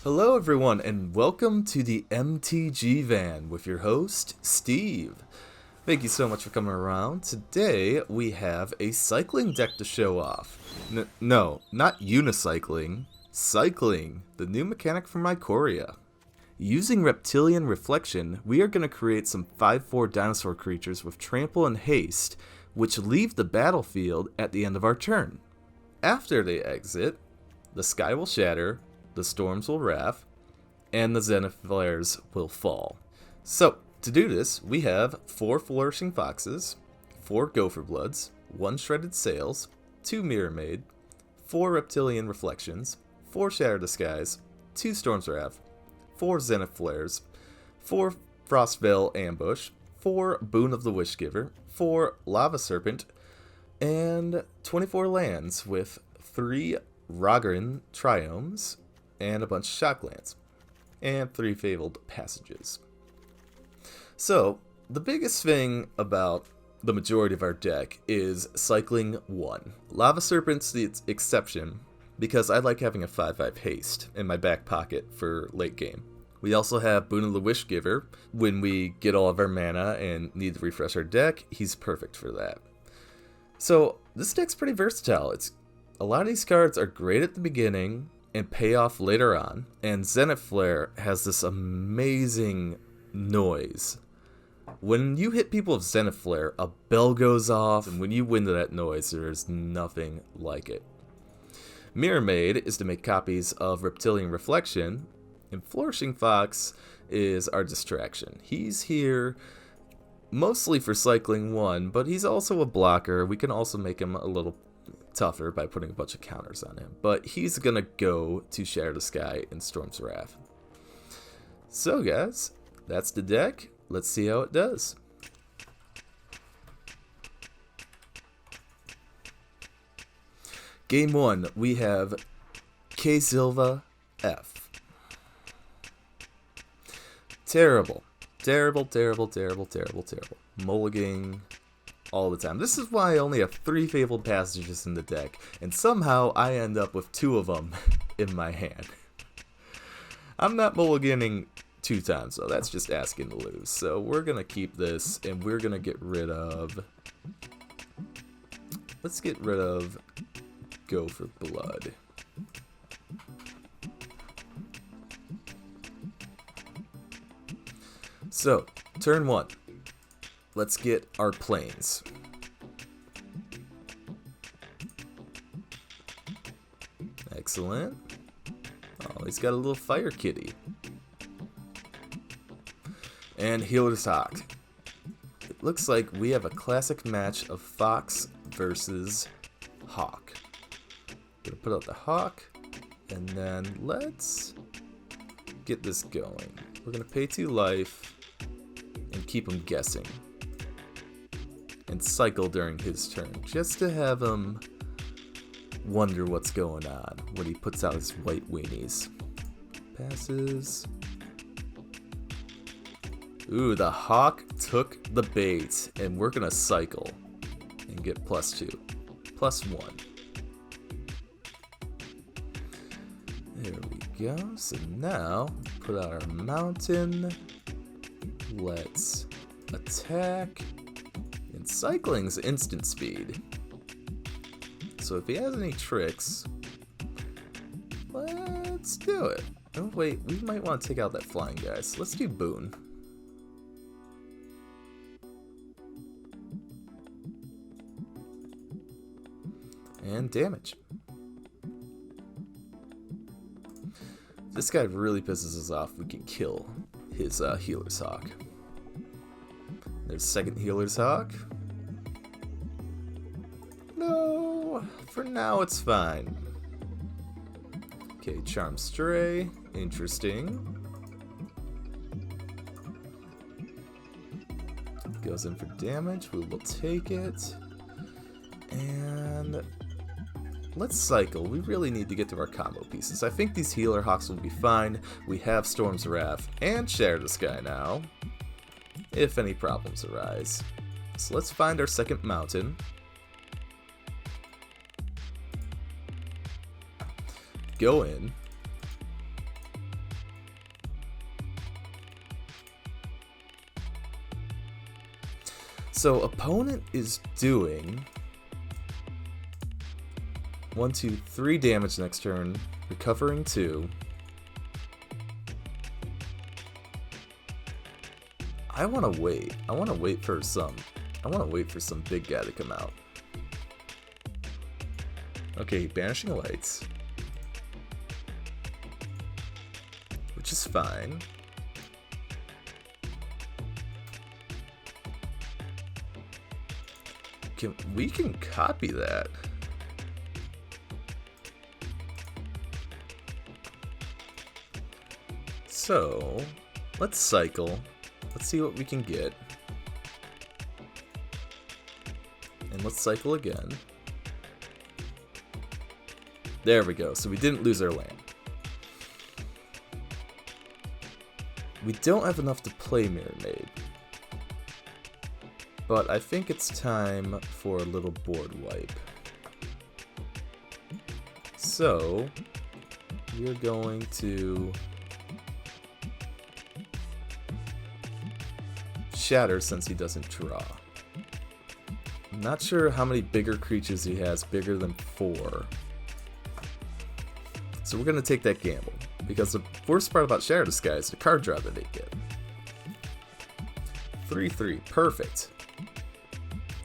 Hello everyone and welcome to the MTG van with your host, Steve. Thank you so much for coming around. Today we have a cycling deck to show off. No, not unicycling, cycling, the new mechanic from Ikoria. Using Reptilian Reflection, we are going to create some 5/4 dinosaur creatures with trample and haste, which leave the battlefield at the end of our turn. After they exit, the sky will shatter, the storms will wrath, and the Zenith Flares will fall. So, to do this, we have 4 Flourishing Foxes, 4 Gopher Bloods, 1 Shredded Sails, 2 Mirrormade, 4 Reptilian Reflections, 4 Shatter the Skies, 2 Storm's Wrath, 4 Zenith Flares, 4 Frostveil Ambush, 4 Boon of the Wishgiver, 4 Lava Serpent, and 24 lands with 3 Raugrin Triomes, and a bunch of Shocklands, and 3 Fabled Passages. So, the biggest thing about the majority of our deck is cycling 1. Lava Serpent's the exception, because I like having a 5/5 haste in my back pocket for late game. We also have Boon of the Wishgiver. When we get all of our mana and need to refresh our deck, he's perfect for that. So, this deck's pretty versatile. A lot of these cards are great at the beginning and pay off later on, and Zenith Flare has this amazing noise. When you hit people with Zenith Flare, a bell goes off, and when you win to that noise, there is nothing like it. Mirrormade is to make copies of Reptilian Reflection, and Flourishing Fox is our distraction. He's here mostly for cycling 1, but he's also a blocker. We can also make him a little tougher by putting a bunch of counters on him, but he's gonna go to Shatter the Sky and Storm's Wrath. So guys, that's the deck. Let's see how it does. Game 1, we have K Silva F. Terrible. Mulliganing all the time. This is why I only have 3 Fabled Passages in the deck, and somehow I end up with 2 of them in my hand. I'm not mulliganing 2 times, though. That's just asking to lose. So we're going to keep this, and we're going to get rid of... Let's get rid of Gopher Blood. So, turn 1. Let's get our planes. Excellent. Oh, he's got a little fire kitty. And Healer's Hawk. It looks like we have a classic match of Fox versus Hawk. Gonna put out the Hawk, and then let's get this going. We're gonna pay 2 life and keep him guessing. And cycle during his turn, just to have him wonder what's going on when he puts out his white weenies. Passes. Ooh, the Hawk took the bait, and we're gonna cycle and get +2, +1. There we go. So now, put out our mountain. Let's attack. And cycling's instant speed. So if he has any tricks, let's do it. Oh wait, we might want to take out that flying guy, so let's do Boon. And damage. This guy really pisses us off. We can kill his Healer's Hawk. There's second Healer's Hawk. No, for now it's fine. Okay, Charm Stray, interesting. Goes in for damage, we will take it. And let's cycle. We really need to get to our combo pieces. I think these Healer Hawks will be fine. We have Storm's Wrath and Shatter the Sky now, if any problems arise. So let's find our second mountain. Go in. So opponent is doing 1, 2, 3 damage next turn, recovering 2. I want to wait. I want to wait for some big guy to come out. Okay, banishing lights, which is fine. We can copy that. So, let's cycle. Let's see what we can get. And let's cycle again. There we go. So we didn't lose our land. We don't have enough to play Mirrormade. But I think it's time for a little board wipe. So, we're going to shatter since he doesn't draw. I'm not sure how many bigger creatures he has, bigger than 4. So we're going to take that gamble, because the worst part about Shatter the Sky is the card draw that they get. 3/3, perfect.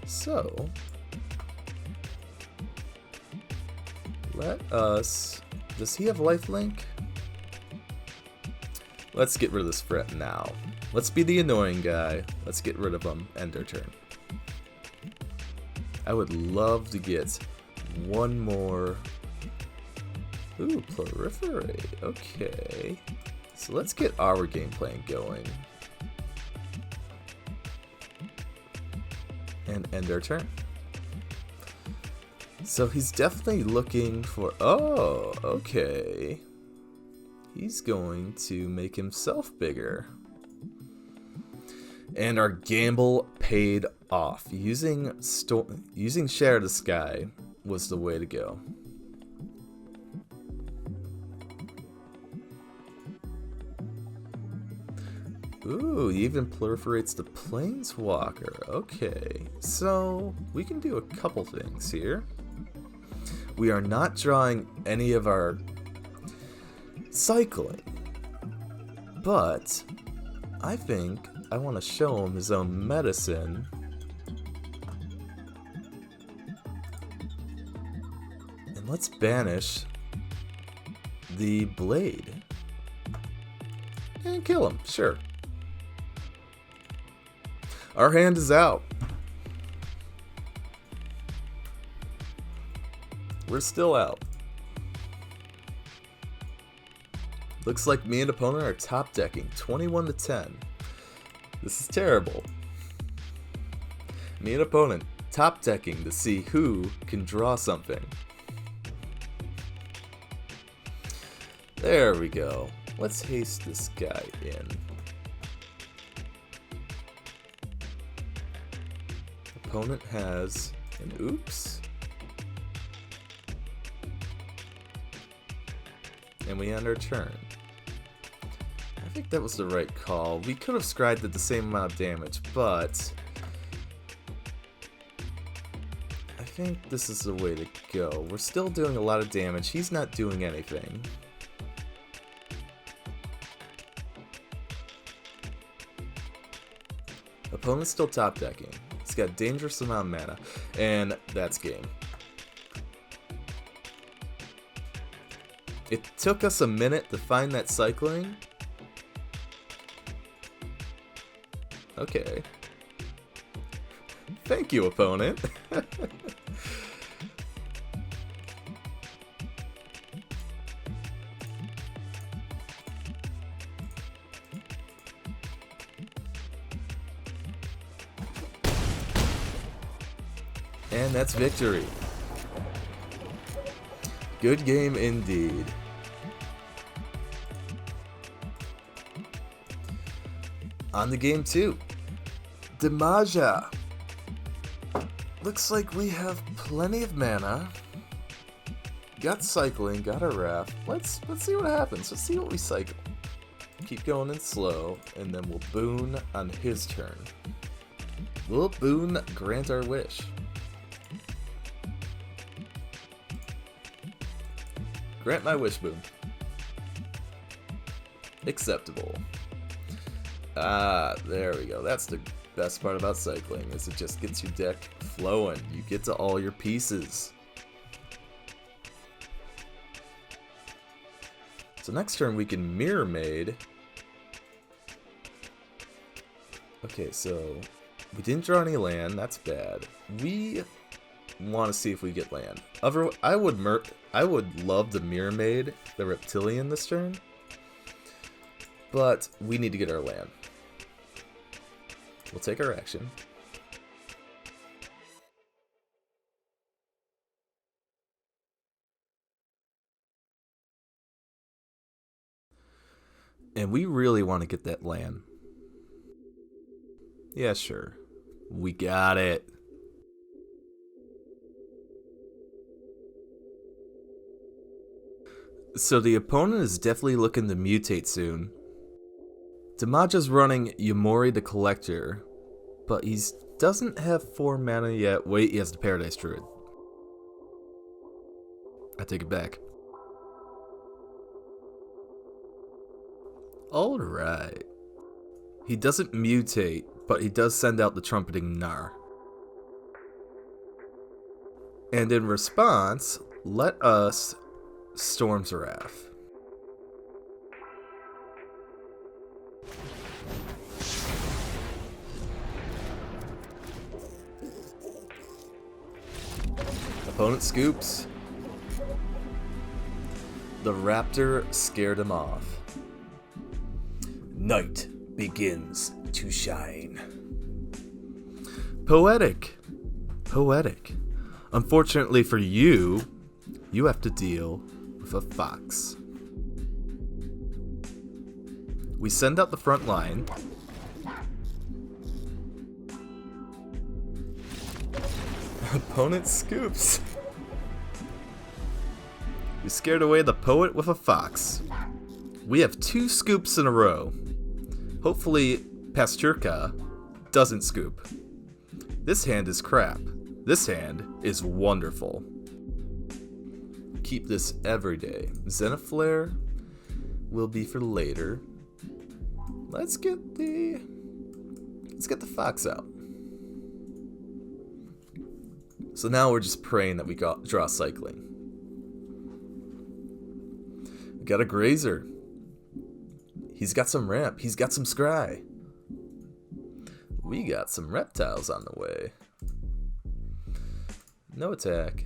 So, let us... Does he have lifelink? Let's get rid of this threat now. Let's be the annoying guy. Let's get rid of him. End our turn. I would love to get one more... Ooh, proliferate. Okay. So let's get our game plan going. And end our turn. So he's definitely looking for... Oh, okay. He's going to make himself bigger. And our gamble paid off. Using Shatter the Sky was the way to go. Ooh, he even proliferates the Planeswalker. Okay, so we can do a couple things here. We are not drawing any of our cycling, but I think I want to show him his own medicine. And let's banish the blade. And kill him, sure. Our hand is out. We're still out. Looks like me and opponent are top decking 21-10. This is terrible. Me and opponent top decking to see who can draw something. There we go. Let's haste this guy in. Opponent has an oops. And we end our turn. I think that was the right call. We could have scryed at the same amount of damage, but I think this is the way to go. We're still doing a lot of damage. He's not doing anything. Opponent's still top decking. He's got dangerous amount of mana, and that's game. It took us a minute to find that cycling. Okay. Thank you, opponent. And that's victory. Good game indeed. On the game 2, Demaja. Looks like we have plenty of mana. Got cycling, got a raft. Let's see what happens. Let's see what we cycle. Keep going in slow, and then we'll boon on his turn. Will Boon grant our wish? Grant my wish, Boon. Acceptable. Ah, there we go. That's the best part about cycling, is it just gets your deck flowing. You get to all your pieces. So next turn we can Mirrormade. Okay, so we didn't draw any land. That's bad. We want to see if we get land. I would love to Mirrormade the Reptilian this turn, but we need to get our land. We'll take our action. And we really want to get that land. Yeah, sure. We got it. So the opponent is definitely looking to mutate soon. Damaja's running Yamori the Collector, but he doesn't have 4 mana yet. Wait, he has the Paradise Druid. I take it back. Alright. He doesn't mutate, but he does send out the Trumpeting Gnar. And in response, let us Storm's Wrath. Opponent scoops. The Raptor scared him off. Night begins to shine. Poetic. Poetic. Unfortunately for you, you have to deal with a fox. We send out the front line. Opponent scoops. We scared away the poet with a fox. We have 2 scoops in a row. Hopefully, Pasturka doesn't scoop. This hand is crap. This hand is wonderful. Keep this every day. Zenith Flare will be for later. Let's get the fox out. So now we're just praying that we draw cycling. We got a Grazer. He's got some ramp. He's got some scry. We got some reptiles on the way. No attack.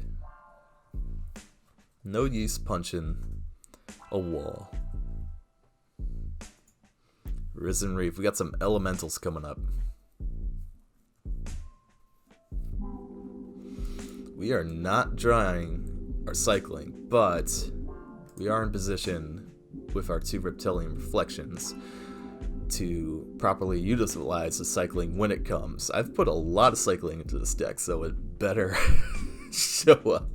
No use punching a wall. Risen Reef. We got some elementals coming up. We are not drawing our cycling, but we are in position with our 2 Reptilian Reflections to properly utilize the cycling when it comes. I've put a lot of cycling into this deck, so it better show up.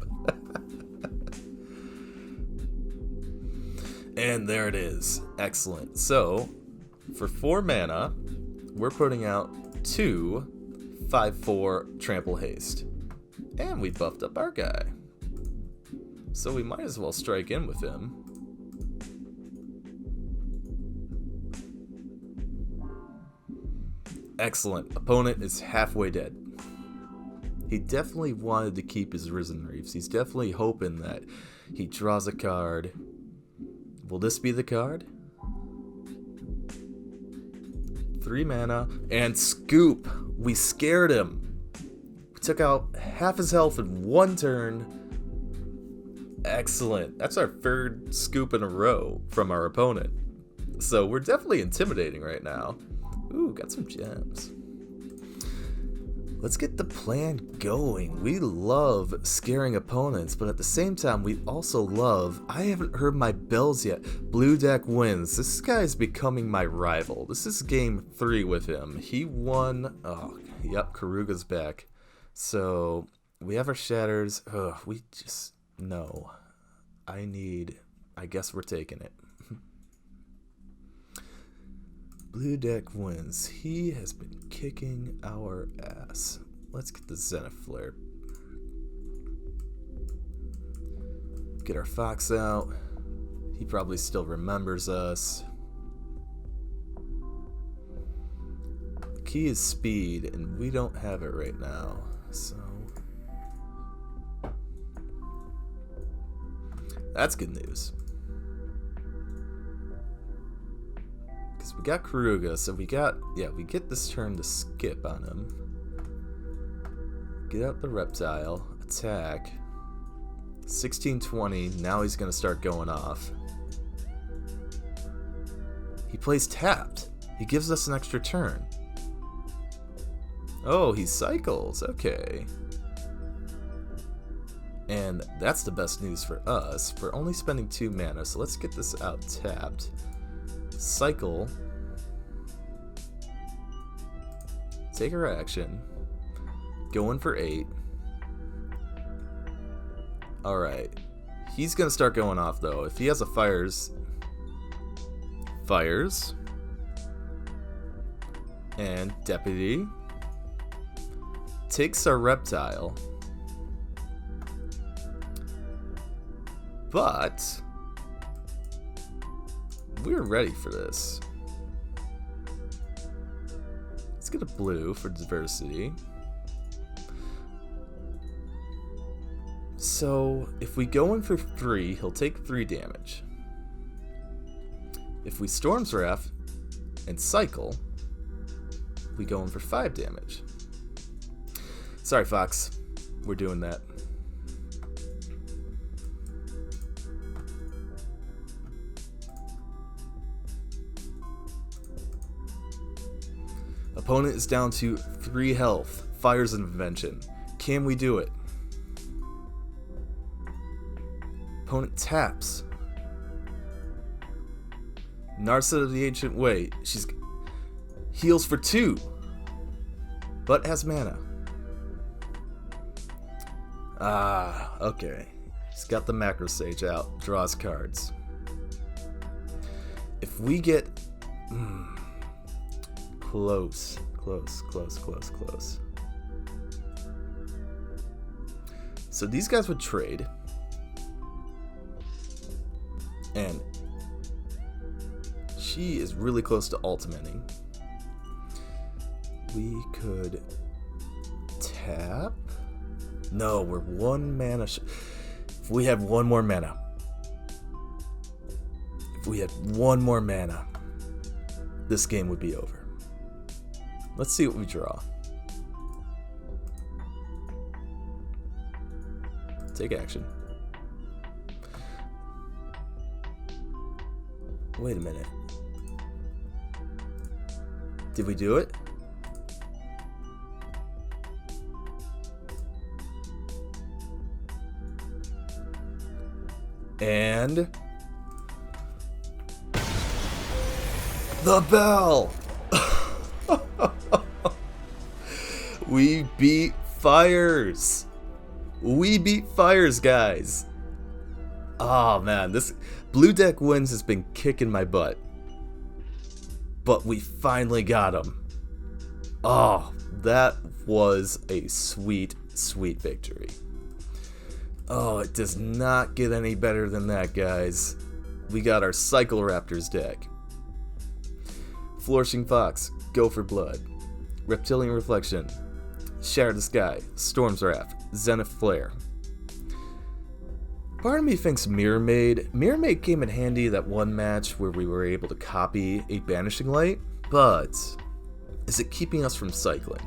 And there it is. Excellent. So, for 4 mana, we're putting out 2 5/4 Trample Haste. And we buffed up our guy. So we might as well strike in with him. Excellent. Opponent is halfway dead. He definitely wanted to keep his Risen Reefs. He's definitely hoping that he draws a card. Will this be the card? 3 mana and scoop. We scared him. We took out half his health in 1 turn. Excellent. That's our 3rd scoop in a row from our opponent. So we're definitely intimidating right now. Ooh, got some gems. Let's get the plan going. We love scaring opponents, but at the same time, we also love... I haven't heard my bells yet. Blue deck wins. This guy's becoming my rival. This is game 3 with him. He won... Oh, yep, Karuga's back. So, we have our shatters. Ugh, we just... No. I guess we're taking it. Blue deck wins. He has been kicking our ass. Let's get the Zenith Flare. Get our Fox out. He probably still remembers us. The key is speed, and we don't have it right now, so that's good news. Because we got Karuga, so we get this turn to skip on him. Get out the Reptile, attack. 16-20, now he's gonna start going off. He plays tapped. He gives us an extra turn. Oh, he cycles, okay. And that's the best news for us. We're only spending 2 mana, so let's get this out tapped. Cycle. Take our action. Go in for 8. Alright. He's gonna start going off though. If he has a fires. Fires. And Deputy. Takes our Reptile. But we're ready for this. Let's get a blue for diversity. So if we go in for 3, he'll take 3 damage. If we Storm's Wrath and cycle, we go in for 5 damage. Sorry, Fox. We're doing that. Opponent is down to 3 health. Fires an Invention. Can we do it? Opponent taps. Narset of the Ancient Way. She's heals for 2, but has mana. Ah, okay. He's got the Macro Sage out. Draws cards. If we get close. So these guys would trade. And she is really close to ultimating. We could tap. No, we're 1 mana. If we have 1 more mana. If we had 1 more mana, this game would be over. Let's see what we draw. Take action. Wait a minute. Did we do it? And the bell! We beat Fires! We beat Fires, guys! Oh man, this Blue Deck Wins has been kicking my butt. But we finally got him. Oh, that was a sweet, sweet victory. Oh, it does not get any better than that, guys. We got our Cycle Raptors deck. Flourishing Fox, Go for Blood. Reptilian Reflection. Shatter the Sky, Storm's Wrath, Zenith Flare. Part of me thinks Mirrormade came in handy that one match where we were able to copy a Banishing Light, but is it keeping us from cycling?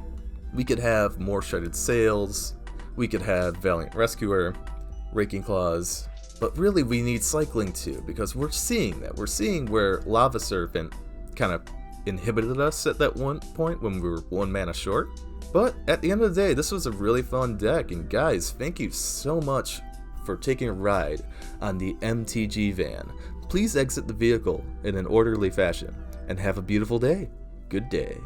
We could have more Shredded Sails, we could have Valiant Rescuer, Raking Claws, but really we need cycling too, because we're seeing that. We're seeing where Lava Serpent kind of inhibited us at that one point when we were 1 mana short. But at the end of the day, this was a really fun deck, and guys, thank you so much for taking a ride on the MTG van. Please exit the vehicle in an orderly fashion, and have a beautiful day. Good day.